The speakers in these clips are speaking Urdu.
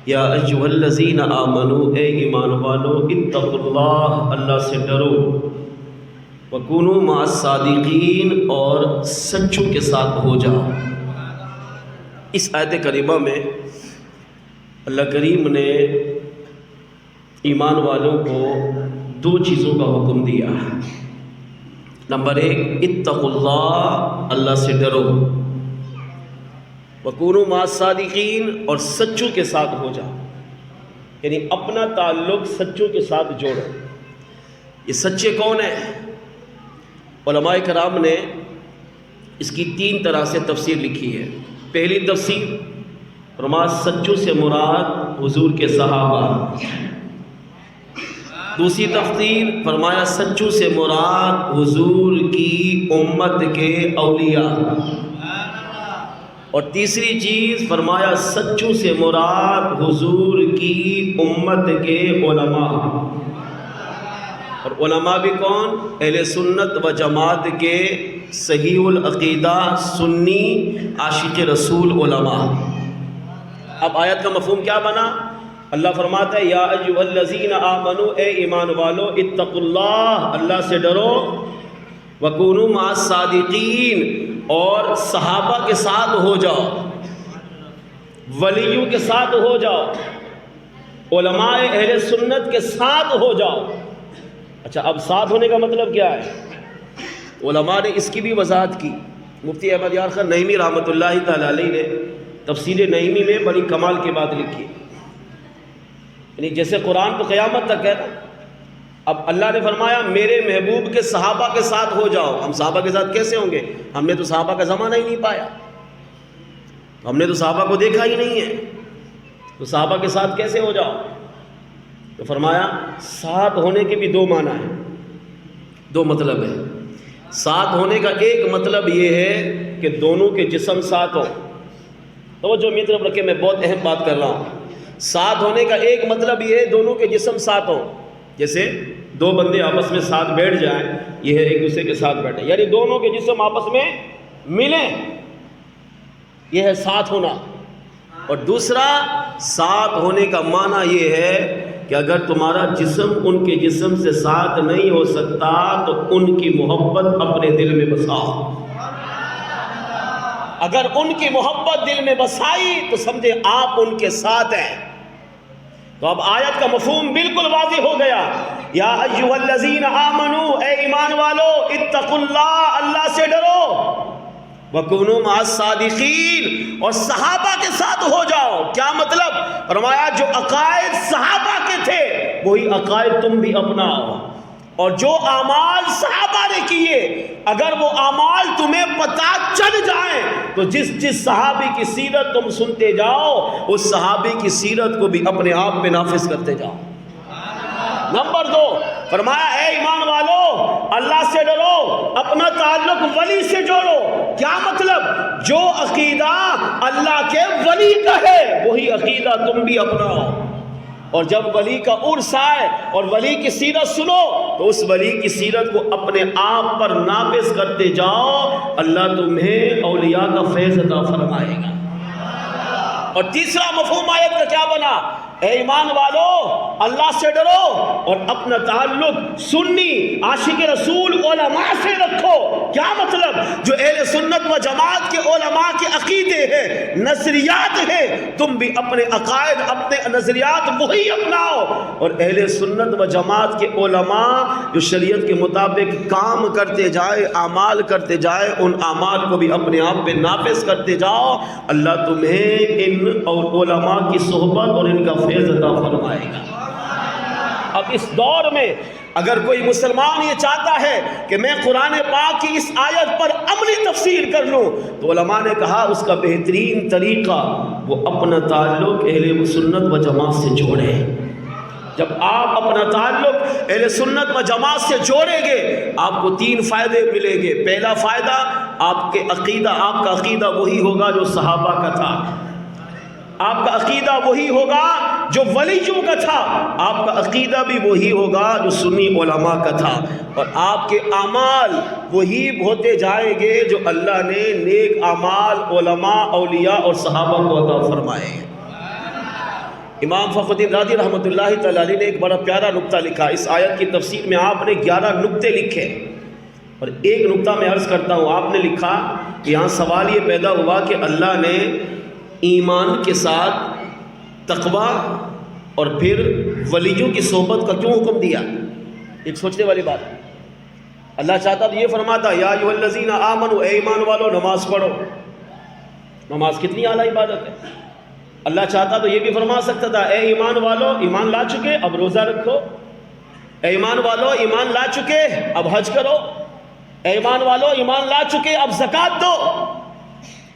یا ایھا الذین آمنو، اے ایمان والو، اتقوا اللہ، اللہ سے ڈرو، وکونوا مع الصادقین، اور سچوں کے ساتھ ہو جاؤ۔ اس آیت کریمہ میں اللہ کریم نے ایمان والوں کو دو چیزوں کا حکم دیا۔ نمبر ایک، اتقوا اللہ، اللہ سے ڈرو، وکونوا مع الصادقین، اور سچوں کے ساتھ ہو جاؤ، یعنی اپنا تعلق سچوں کے ساتھ جوڑو۔ یہ سچے کون ہیں؟ علماء کرام نے اس کی 3 طرح سے تفسیر لکھی ہے۔ پہلی تفسیر، فرمایا سچوں سے مراد حضور کے صحابہ۔ دوسری تفسیر، فرمایا سچوں سے مراد حضور کی امت کے اولیاء۔ اور تیسری چیز فرمایا سچوں سے مراد حضور کی امت کے علماء۔ اور علماء بھی کون؟ اہل سنت و جماعت کے صحیح العقیدہ سنی عاشق رسول علماء۔ اب آیت کا مفہوم کیا بنا؟ اللہ فرماتا ہے یا ایھا الذین آمنو، اے ایمان والو، اتقوا اللہ، اللہ سے ڈرو، وکونوا مع الصادقین، اور صحابہ کے ساتھ ہو جاؤ، ولیوں کے ساتھ ہو جاؤ، علماء اہل سنت کے ساتھ ہو جاؤ۔ اچھا، اب ساتھ ہونے کا مطلب کیا ہے؟ علماء نے اس کی بھی وضاحت کی۔ مفتی احمد یار خان نعیمی رحمۃ اللہ تعالی علیہ نے تفسیر نعیمی میں بڑی کمال کی بات لکھی، یعنی جیسے قرآن تو قیامت تک ہے نا، اب اللہ نے فرمایا میرے محبوب کے صحابہ کے ساتھ ہو جاؤ۔ ہم صحابہ کے ساتھ کیسے ہوں گے؟ ہم نے تو صحابہ کا زمانہ ہی نہیں پایا، ہم نے تو صحابہ کو دیکھا ہی نہیں ہے، تو صحابہ کے ساتھ کیسے ہو جاؤ؟ تو فرمایا ساتھ ہونے کے بھی 2 معنی ہیں، 2 مطلب ہے۔ ساتھ ہونے کا ایک مطلب یہ ہے کہ دونوں کے جسم ساتھ ہو۔ توجہ میری طرف رکھے، میں بہت اہم بات کر رہا ہوں۔ ساتھ ہونے کا ایک مطلب یہ ہے دونوں کے جسم ساتھ ہو، جیسے 2 بندے آپس میں ساتھ بیٹھ جائیں، یہ ہے ایک دوسرے کے ساتھ بیٹھے، یعنی دونوں کے جسم آپس میں ملیں، یہ ہے ساتھ ہونا۔ اور دوسرا ساتھ ہونے کا معنی یہ ہے کہ اگر تمہارا جسم ان کے جسم سے ساتھ نہیں ہو سکتا تو ان کی محبت اپنے دل میں بساؤ۔ اگر ان کی محبت دل میں بسائی تو سمجھے آپ ان کے ساتھ ہیں۔ تو اب آیت کا مفہوم بالکل واضح ہو گیا۔ یا ایھا الذین آمنو، اے ایمان والو، اتقوا اللہ، اللہ سے ڈرو، وکونوا مع الصادقین، اور صحابہ کے ساتھ ہو جاؤ۔ کیا مطلب؟ فرمایا جو عقائد صحابہ کے تھے وہی عقائد تم بھی اپناؤ، اور جو اعمال صحابہ نے کیے اگر وہ اعمال تمہیں پتہ چل جائیں تو جس صحابی کی سیرت تم سنتے جاؤ اس صحابی کی سیرت کو بھی اپنے آپ پہ نافذ کرتے جاؤ۔ نمبر 2، فرمایا اے ایمان والو، اللہ سے ڈرو، اپنا تعلق ولی سے جوڑو۔ کیا مطلب؟ جو عقیدہ اللہ کے ولی کا ہے وہی عقیدہ تم بھی اپناؤ، اور جب ولی کا عرس آئے اور ولی کی سیرت سنو تو اس ولی کی سیرت کو اپنے آپ پر نافذ کرتے جاؤ، اللہ تمہیں اولیاء کا فیض عطا فرمائے گا۔ اور تیسرا مفہوم آیت کا کیا بنا؟ اے ایمان والو، اللہ سے ڈرو اور اپنا تعلق سنی عاشق رسول علماء سے رکھو۔ کیا مطلب؟ جو اہل سنت و جماعت کے علماء کے عقیدے ہیں، نظریات ہیں، تم بھی اپنے عقائد، اپنے نظریات وہی اپناؤ، اور اہل سنت و جماعت کے علماء جو شریعت کے مطابق کام کرتے جائے، اعمال کرتے جائے، ان اعمال کو بھی اپنے آپ پہ نافذ کرتے جاؤ، اللہ تمہیں ان اور علماء کی صحبت اور ان کا فیض عطا فرمائے گا۔ اب اس دور میں اگر کوئی مسلمان یہ چاہتا ہے کہ میں قرآن پاک کی اس آیت پر عملی تفسیر کر لوں تو علماء نے کہا اس کا بہترین طریقہ وہ اپنا تعلق اہل سنت و جماعت سے جوڑے۔ جب آپ اپنا تعلق اہل سنت و جماعت سے جوڑیں گے آپ کو 3 فائدے ملیں گے۔ پہلا فائدہ، آپ کا عقیدہ وہی ہوگا جو صحابہ کا تھا، آپ کا عقیدہ وہی ہوگا جو ولیوں کا تھا، آپ کا عقیدہ بھی وہی ہوگا جو سنی علماء کا تھا، اور آپ کے اعمال وہی ہوتے جائیں گے جو اللہ نے نیک اعمال علماء، اولیاء اور صحابہ کو عطا فرمائے۔ امام فخر الدین رازی رحمۃ اللہ تعالیٰ علیہ نے ایک بڑا پیارا نکتہ لکھا. اس آیت کی تفسیر میں آپ نے 11 نکتے لکھے اور ایک نکتہ میں عرض کرتا ہوں. آپ نے لکھا کہ یہاں سوال یہ پیدا ہوا کہ اللہ نے ایمان کے ساتھ تقوی اور پھر ولیوں کی صحبت کا کیوں حکم دیا؟ ایک سوچنے والی بات ہے. اللہ چاہتا تو یہ فرماتا یا ایھا الذین آمنوا، اے ایمان والو نماز پڑھو. نماز کتنی اعلیٰ عبادت ہے. اللہ چاہتا تو یہ بھی فرما سکتا تھا اے ایمان والو ایمان لا چکے اب روزہ رکھو، اے ایمان والو ایمان لا چکے اب حج کرو، اے ایمان والو ایمان لا چکے اب زکوٰۃ دو.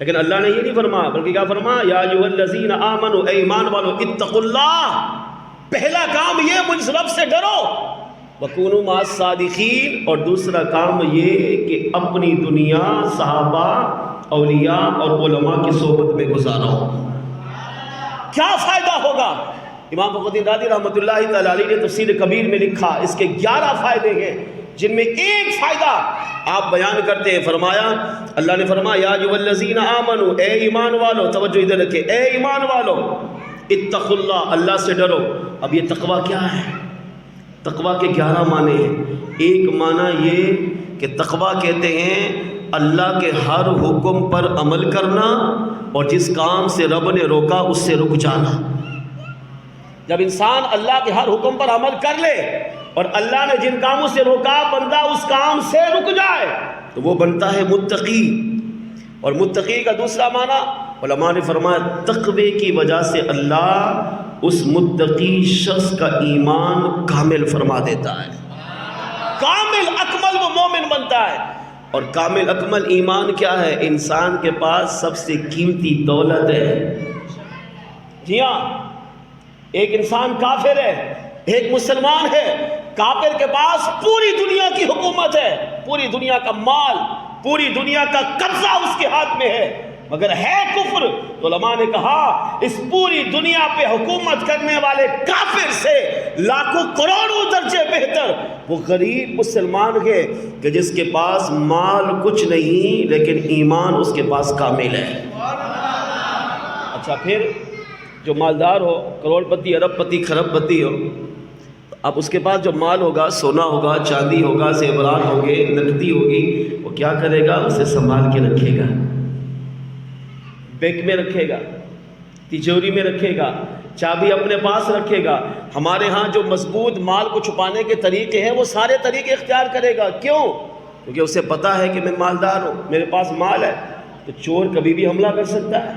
لیکن اللہ نے یہ نہیں فرمایا، بلکہ کیا فرمایا یا ایھا الذین آمنوا، اے ایمان والو اتقوا اللہ. پہلا کام یہ مجھ رب سے ڈرو، وَكُونُوا مَعَ الصَّادِقِينَ، اور دوسرا کام یہ کہ اپنی دنیا صحابہ اولیاء اور علماء کی صحبت میں گزارو. کیا فائدہ ہوگا؟ امام فخر الدین رازی رحمۃ اللہ تعالیٰ علیہ نے تفسیر کبیر میں لکھا اس کے 11 فائدے ہیں، جن میں ایک فائدہ آپ بیان کرتے ہیں. فرمایا اللہ نے فرمایا یا ایھا الذین آمنوا، اے ایمان والو، توجہ ادھر رکھے، اے ایمان والو اتقوا اللہ، اللہ سے ڈرو. اب یہ تقوی کیا ہے؟ تقوی کے 11 معنی ہیں. ایک معنی یہ کہ تقوی کہتے ہیں اللہ کے ہر حکم پر عمل کرنا اور جس کام سے رب نے روکا اس سے رک جانا. جب انسان اللہ کے ہر حکم پر عمل کر لے اور اللہ نے جن کاموں سے روکا بندہ اس کام سے رک جائے تو وہ بنتا ہے متقی. اور متقی کا دوسرا معنی علماء نے فرمایا تقوی کی وجہ سے اللہ اس متقی شخص کا ایمان کامل فرما دیتا ہے. کامل اکمل وہ مومن بنتا ہے. اور کامل اکمل ایمان کیا ہے؟ انسان کے پاس سب سے قیمتی دولت ہے. جی ہاں، ایک انسان کافر ہے، ایک مسلمان ہے. کافر کے پاس پوری دنیا کی حکومت ہے، پوری دنیا کا مال، پوری دنیا کا قبضہ اس کے ہاتھ میں ہے، مگر ہے کفر. تو علماء نے کہا اس پوری دنیا پہ حکومت کرنے والے کافر سے لاکھوں کروڑوں درجے بہتر وہ غریب مسلمان ہے کہ جس کے پاس مال کچھ نہیں لیکن ایمان اس کے پاس کامل ہے. اچھا، پھر جو مالدار ہو، کروڑ پتی، ارب پتی، کھرب پتی ہو، اب اس کے پاس جو مال ہوگا، سونا ہوگا، چاندی ہوگا، زیورات ہوں گے، نقدی ہوگی، وہ کیا کرے گا؟ اسے سنبھال کے رکھے گا، بینک میں رکھے گا، تجوری میں رکھے گا، چابی اپنے پاس رکھے گا. ہمارے ہاں جو مضبوط مال کو چھپانے کے طریقے ہیں وہ سارے طریقے اختیار کرے گا. کیوں؟ کیونکہ اسے پتا ہے کہ میں مالدار ہوں، میرے پاس مال ہے. تو چور کبھی بھی حملہ کر سکتا ہے،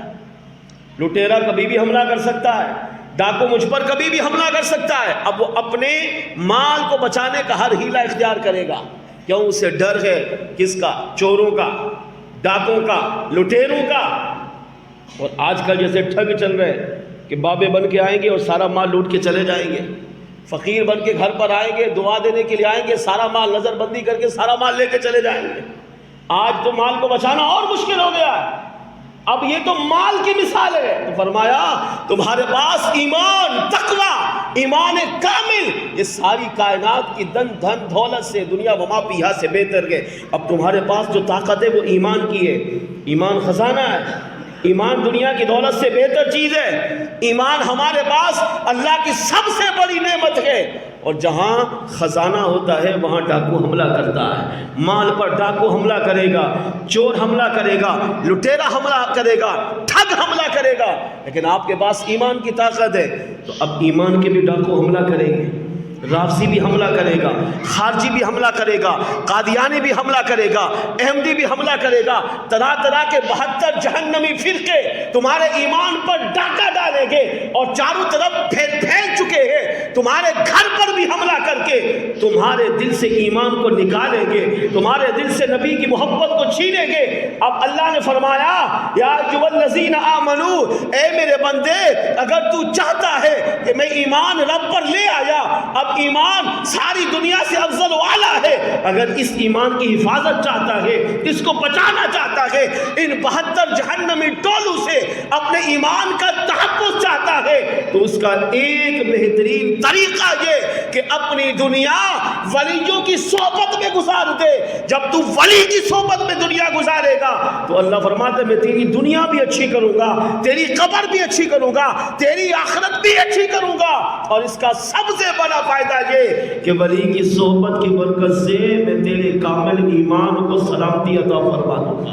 لٹیرا کبھی بھی حملہ کر سکتا ہے، ڈاکو مجھ پر کبھی بھی حملہ کر سکتا ہے. اب وہ اپنے مال کو بچانے کا ہر ہیلہ اختیار کرے گا. کیوں؟ اسے ڈر ہے کس کا؟ چوروں کا، ڈاکوں کا، لٹیروں کا. اور آج کل جیسے ٹھگ چل رہے کہ بابے بن کے آئیں گے اور سارا مال لوٹ کے چلے جائیں گے، فقیر بن کے گھر پر آئیں گے، دعا دینے کے لیے آئیں گے، سارا مال نظر بندی کر کے سارا مال لے کے چلے جائیں گے. آج تو مال کو بچانا اور مشکل ہو گیا ہے. اب یہ تو مال کی مثال ہے. تو فرمایا تمہارے پاس ایمان، تقوی، ایمان کامل، یہ ساری کائنات کی دن دھن دولت سے، دنیا وما پیہا سے بہتر ہے. اب تمہارے پاس جو طاقت ہے وہ ایمان کی ہے. ایمان خزانہ ہے، ایمان دنیا کی دولت سے بہتر چیز ہے. ایمان ہمارے پاس اللہ کی سب سے بڑی نعمت ہے. اور جہاں خزانہ ہوتا ہے وہاں ڈاکو حملہ کرتا ہے. مال پر ڈاکو حملہ کرے گا، چور حملہ کرے گا، لٹیرا حملہ کرے گا، ٹھگ حملہ کرے گا. لیکن آپ کے پاس ایمان کی طاقت ہے تو اب ایمان کے بھی ڈاکو حملہ کریں گے. رافضی بھی حملہ کرے گا، خارجی بھی حملہ کرے گا، قادیانی بھی حملہ کرے گا، احمدی بھی حملہ کرے گا. طرح طرح کے 72 جہنمی فرقے تمہارے ایمان پر ڈاکہ ڈالیں گے اور چاروں طرف پھیل چکے ہیں. تمہارے گھر پر بھی حملہ کر کے تمہارے دل سے ایمان کو نکالیں گے، تمہارے دل سے نبی کی محبت کو چھینیں گے. اب اللہ نے فرمایا یا ایھا الذین آمنو، اے میرے بندے اگر تو چاہتا ہے کہ میں ایمان رب پر لے آیا، اب ایمان ساری دنیا سے افضل والا ہے، اگر اس ایمان کی حفاظت چاہتا ہے، اس کو بچانا چاہتا ہے، ان 72 جہنمی ٹولوں سے اپنے ایمان کا تحفظ چاہتا ہے، تو اس کا ایک بہترین طریقہ یہ کہ اپنی دنیا ولیوں کی صحبت میں گزار دے۔ جب تو ولی کی صحبت میں دنیا گزارے گا تو اللہ فرماتا ہے میں تیری دنیا بھی اچھی کروں گا، تیری قبر بھی اچھی کروں گا، تیری آخرت بھی اچھی کروں گا، اور اس کا سب سے بڑا فائدہ یہ کہ ولی کی صحبت کی برکت سے میں تیرے کامل ایمان کو سلامتی عطا فرما دوں گا۔